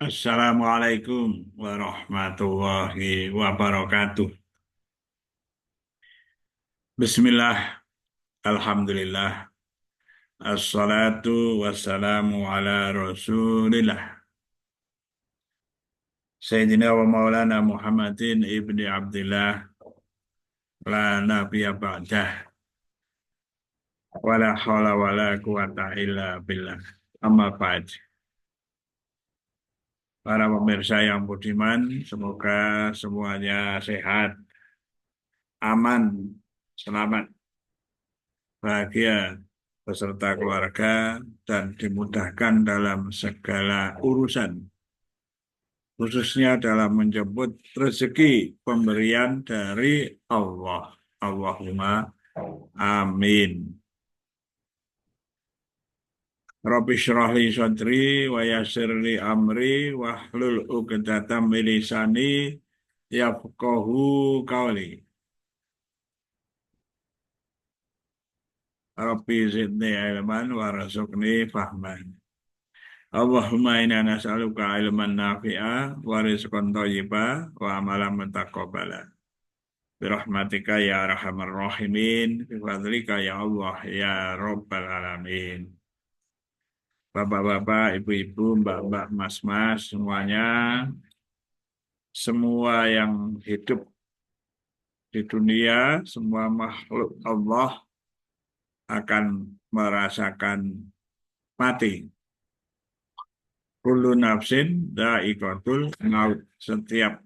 Assalamualaikum warahmatullahi wabarakatuh. Bismillah, alhamdulillah, assalatu wassalamu ala rasulillah. Sayyidina wa maulana Muhammadin ibni Abdillah, la nabiya ba'dah, wa la hawla wa la quwata illa billah. Amma ba'd. Para pemirsa yang budiman, semoga semuanya sehat, aman, selamat, bahagia beserta keluarga dan dimudahkan dalam segala urusan, khususnya dalam menjemput rezeki pemberian dari Allah. Allahumma amin. Rabbi shrah li sadri wa yassir li amri wahlul 'uqdatam min lisani yafqahu qawli. Rabbi zidni ilman warzuqni fahman. Allahumma inna nas'aluka ilman nafi'a wa rizqan thayyiba wa amalan mutaqabbala. Birahmatika ya arhamar rahimin, bifadlika ya Allah ya rabbal alamin. Bapak-bapak, ibu-ibu, mbak-mbak, mas-mas, semuanya, semua yang hidup di dunia, semua makhluk Allah akan merasakan mati. Kullu nafsin dha'iqatul maut. Setiap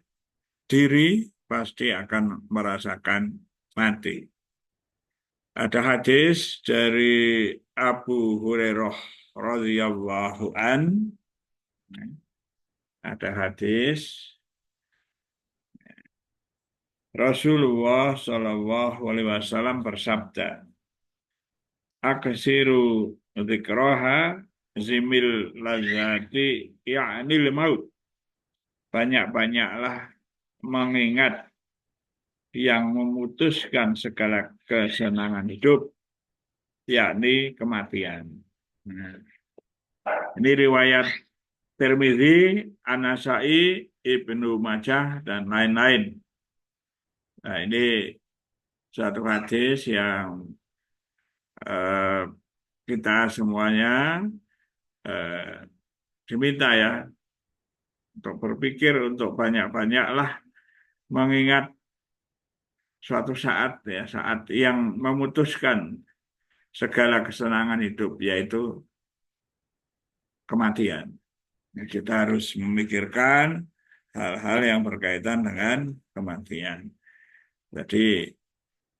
diri pasti akan merasakan mati. Ada hadis dari Abu Hurairah radhiyallahu an. Ada hadis Rasulullah Shallallahu Alaihi Wasallam bersabda, "Aksiru dzikraha zimil lazati ya'nil maut." Banyak-banyaklah mengingat yang memutuskan segala kesenangan hidup, yakni kematian. Nah, ini riwayat Tirmidzi, An-Nasa'i, Ibnu Majah, dan lain-lain. Nah, ini suatu hadis yang eh, kita semuanya eh, diminta ya untuk berpikir, untuk banyak-banyaklah mengingat suatu saat ya, saat yang memutuskan segala kesenangan hidup, yaitu kematian. Kita harus memikirkan hal-hal yang berkaitan dengan kematian. Jadi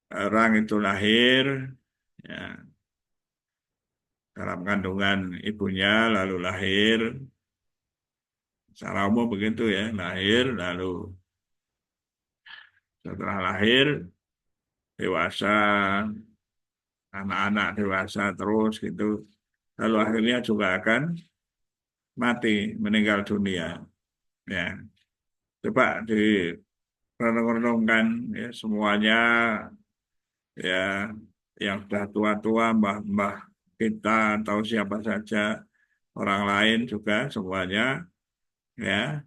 orang itu lahir ya, dalam kandungan ibunya, lalu lahir, secara umum begitu ya, lahir, lalu setelah lahir, dewasa, anak-anak dewasa terus gitu, lalu akhirnya juga akan mati, meninggal dunia. Ya, coba direnung-renungkan ya, semuanya ya, yang sudah tua-tua, mbah-mbah kita atau siapa saja orang lain juga semuanya ya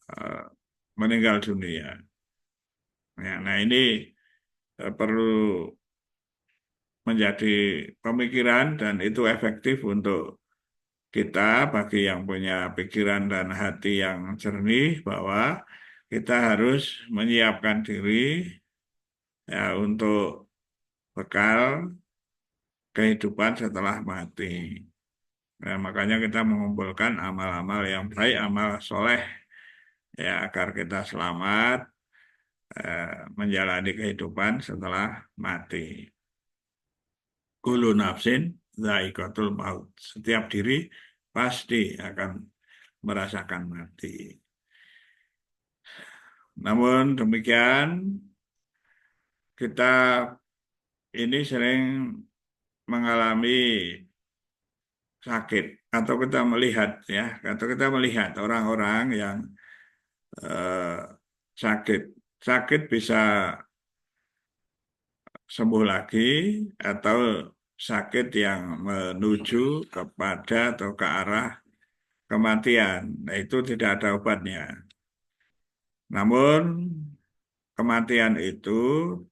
eh, meninggal dunia. Ya, nah ini perlu menjadi pemikiran dan itu efektif untuk kita bagi yang punya pikiran dan hati yang jernih bahwa kita harus menyiapkan diri ya untuk bekal kehidupan setelah mati. Nah, makanya kita mengumpulkan amal-amal yang baik, amal soleh ya agar kita selamat menjalani kehidupan setelah mati. Kullu nafsin dha'iqatul maut. Setiap diri pasti akan merasakan mati. Namun demikian, kita ini sering mengalami sakit atau kita melihat ya, atau kita melihat orang-orang yang eh, sakit. Sakit bisa sembuh lagi atau sakit yang menuju kepada atau ke arah kematian. Nah, itu tidak ada obatnya. Namun kematian itu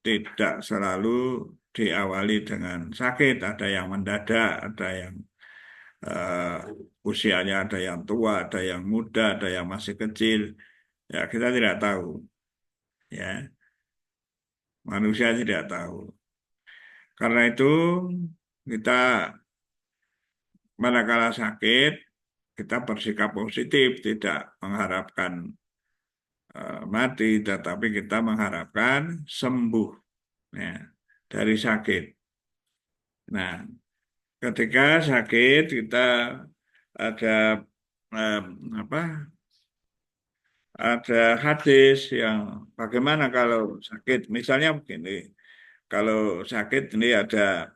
tidak selalu diawali dengan sakit. Ada yang mendadak, ada yang usianya ada yang tua, ada yang muda, ada yang masih kecil. Ya, kita tidak tahu. Ya, manusia tidak tahu. Karena itu kita manakala sakit, kita bersikap positif, tidak mengharapkan mati, tetapi kita mengharapkan sembuh ya, dari sakit. Nah, ketika sakit kita ada eh, apa? Ada hadis yang bagaimana kalau sakit, misalnya begini, kalau sakit ini ada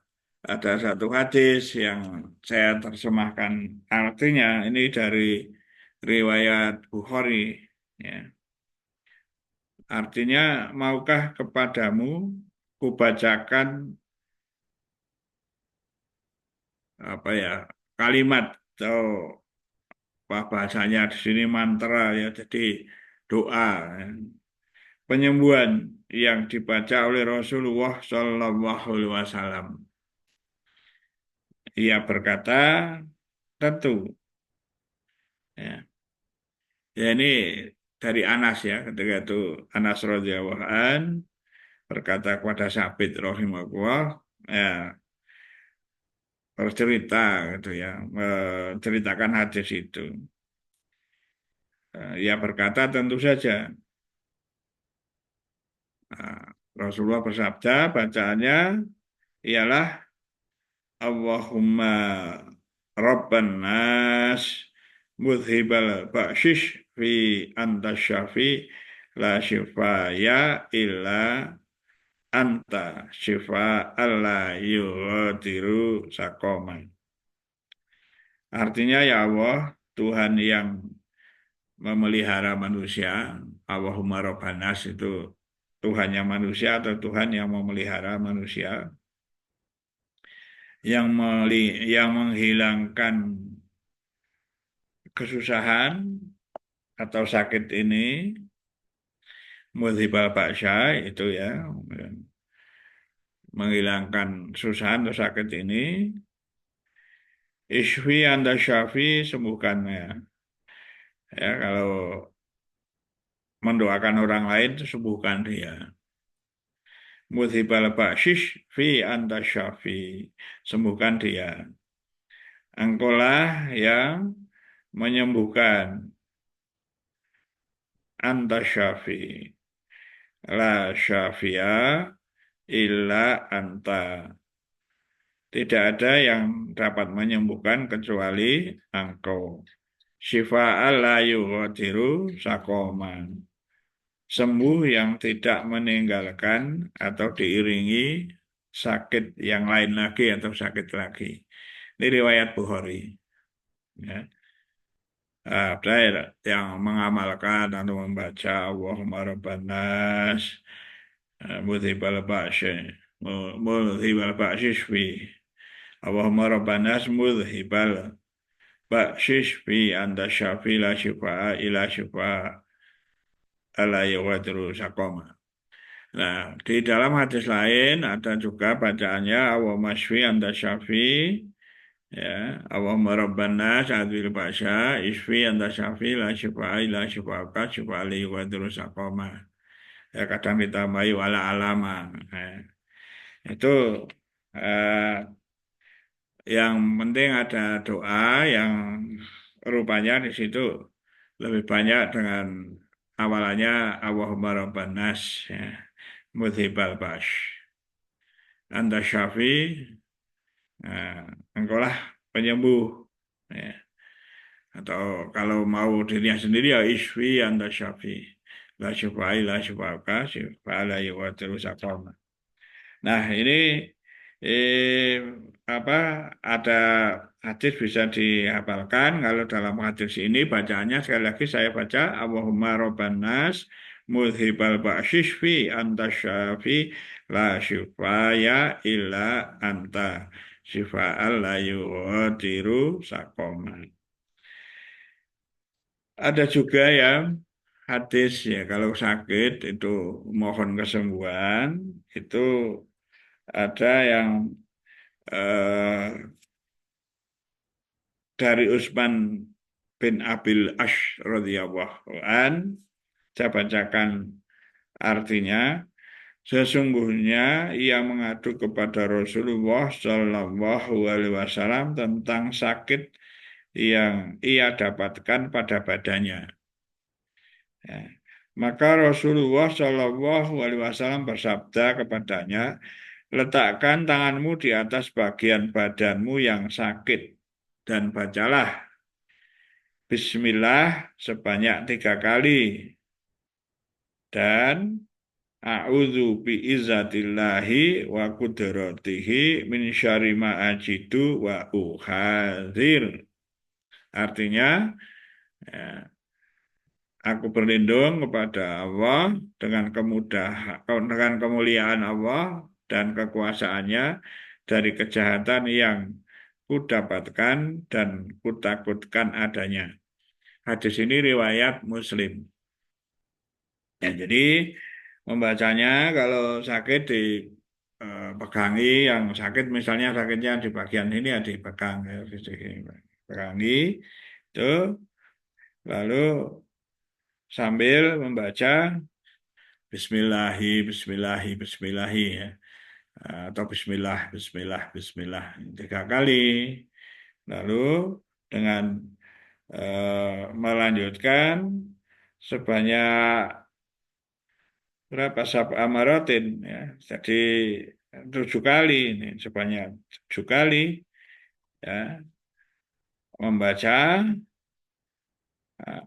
satu hadis yang saya terjemahkan artinya ini dari riwayat Bukhari ya. Artinya maukah kepadamu kubacakan apa ya kalimat atau apa bahasanya di sini mantra ya jadi doa ya. Penyembuhan yang dibaca oleh Rasulullah Shallallahu Alaihi Wasallam. Ia berkata tentu ya. Ya ini dari Anas ya ketika itu Anas radhiyallahu an berkata kepada Sabit rahimahullah ya bercerita gitu ya menceritakan hadis itu. Ia berkata tentu saja. Nah, Rasulullah bersabda bacaannya ialah Allahumma Rabban nas mudhibal ba'syish fi anta syafi la syifaya illa anta syifa alla yughadiru sakoman. Artinya ya Allah, Tuhan yang memelihara manusia, Allahumma Rabban nas itu Tuhannya manusia atau Tuhan yang memelihara manusia yang menghilangkan kesusahan atau sakit ini mudhibal ba'sya itu ya menghilangkan kesusahan atau sakit ini isfi anda syafi sembuhkannya ya kalau mendoakan orang lain itu sembuhkan dia mudhibal ba'syish fi anda syafi sembuhkan dia engkaulah yang menyembuhkan anta syafi la syafia illa anta. Tidak ada yang dapat menyembuhkan kecuali engkau. Syifa la yughadiru sakoman. Sembuh yang tidak meninggalkan atau diiringi sakit yang lain lagi atau sakit lagi. Ini riwayat Bukhari. Ya. Ada yang mengamalkan atau membaca Allahumma Rabbanas mudhibal ba'sy mudhibal ba'sy fi Allahumma Rabbanas mudhibal ba'sy fi anta syafi la syifaa ila syifaa ala yawadru sakoma. Nah, di dalam hadis lain ada juga bacaannya Allahumma syfi anta syafi ya Allahumma Rabbana sa'adil ba'sya isfi anta syafi la syifaa ila syifaa syifaa ala yawadru sakoma. Ya kadang ditambahi wala alama. Nah, itu eh, yang penting ada doa yang rupanya di situ lebih banyak dengan awalannya Allahumma Rabban nas ya, mudhibal bash. Anta syafi, nah, engkaulah penyembuh. Ya. Atau kalau mau dirinya sendiri ya isfi anta syafi. La syufai la syufaka syufa la yuwatiru sakoma. Nah, ini eh, apa ada hadis bisa dihafalkan. Kalau dalam hadis ini bacaannya sekali lagi saya baca Allahumma Rabban nas mudhibal ba'syishfi anta syafi la syifaya illa anta syifa'al la yughadiru sakoma. Ada juga yang hadis ya kalau sakit itu mohon kesembuhan itu ada yang eh, dari Utsman bin Abil Ash radhiyallahu an, saya bacakan artinya. Sesungguhnya ia mengadu kepada Rasulullah Shallallahu Alaihi Wasallam tentang sakit yang ia dapatkan pada badannya. Ya. Maka Rasulullah Shallallahu Alaihi Wasallam bersabda kepadanya, letakkan tanganmu di atas bagian badanmu yang sakit dan bacalah Bismillah sebanyak 3 kali dan A'udzu bi'izzatillahi wa qudratihi min syarri ma ajidu wa uhadzir. Artinya, ya, aku berlindung kepada Allah dengan kemuliaan Allah dan kekuasaannya dari kejahatan yang kudapatkan dan kutakutkan adanya. Hadis ini riwayat Muslim. Ya, jadi membacanya kalau sakit dipegangi, yang sakit misalnya sakitnya di bagian ini ya dipegang, ya, dipegangi itu lalu sambil membaca Bismillahi, Bismillahi, Bismillahi ya. Atau Bismillah, Bismillah, Bismillah 3 kali. Lalu dengan melanjutkan sebanyak berapa amaratin ya. Jadi 7 kali ini sebanyak 7 kali ya membaca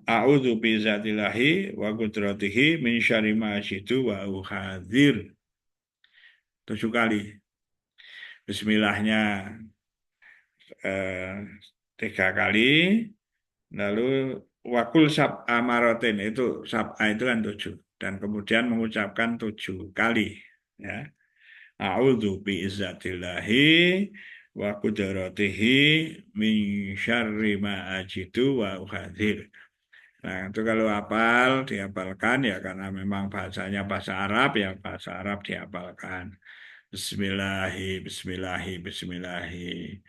A'udzu bizzatillahi wa qudratihi min syarri ma asyidu wa uhadzir 7 kali. Bismillahnya eh, 3 kali, lalu wakul sab amaratin itu sab'a itu kan 7 dan kemudian mengucapkan 7 kali ya. A'udzu bi'izzatillahi wa qudratihi min syarri ma ajidu wa uhadzir. Nah, itu kalau hafal, dihafalkan ya karena memang bahasanya bahasa Arab ya bahasa Arab dihafalkan. Bismillahi, Bismillahi, Bismillahi.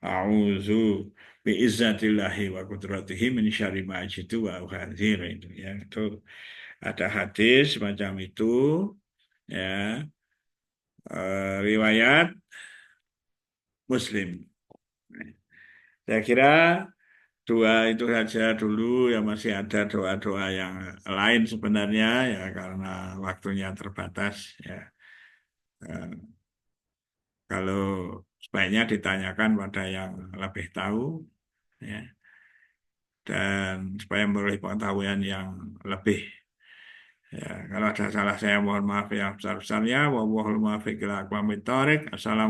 A'udzu bi'izzatillahi wa qudratihi min syarri ma ajidu wa uhadzir itu ya. Itu ada hadis macam itu ya. Riwayat Muslim. Saya kira dua itu saja dulu ya masih ada doa-doa yang lain sebenarnya ya karena waktunya terbatas ya. Eh, Kalau sebaiknya ditanyakan pada yang lebih tahu ya dan supaya memperoleh pengetahuan yang lebih. Ya, kalau ada salah saya mohon maaf yang besar-besarnya. Wallahul muwaffiq ila aqwamit thoriq. Assalamualaikum.